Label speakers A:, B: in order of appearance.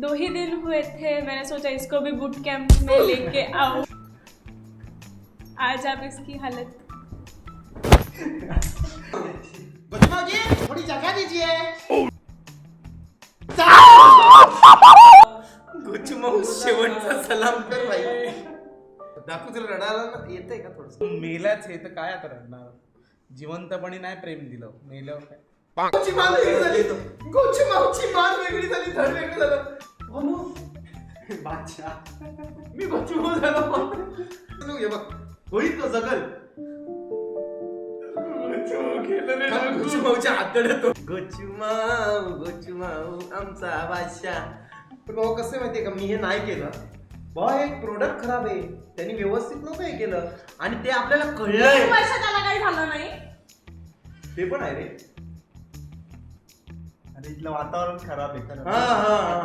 A: 2 ही दिन हुए थे, मैंने सोचा इसको भी बूट कैंप में लेके आओ। आज आप इसकी हालत।
B: थोड़ी जगह दीजिए। गुचमाऊ शेवटचा सलाम कर भाई। दाखवू तुला रडायला येतंय का थोडं?
C: मेलाच हे तर काय आता रडणार. जिवंतपणी नाही प्रेम दिलं, मेल्यावर काय.
B: गोची मान वेगळी झाली. गोचमाऊची मान वेगळी झाली, धड वेगळं झालं. बोलो बादशाह मी गोचमाऊ झालो. हे बघ होईल तो जगल. गोचमाऊच्या हातडे तो. गोचमाऊ आमचा बादशाह. भाऊ कसं माहितीये का, मी हे नाही केलं भाऊ. एक प्रोडक्ट खराब आहे, त्यांनी व्यवस्थित नव्हतं हे केलं आणि ते आपल्याला कळलंय.
A: त्याला काही झालं नाही.
B: ते पण आहे रे.
C: अरे इथलं वातावरण खराब आहे.
B: हा हा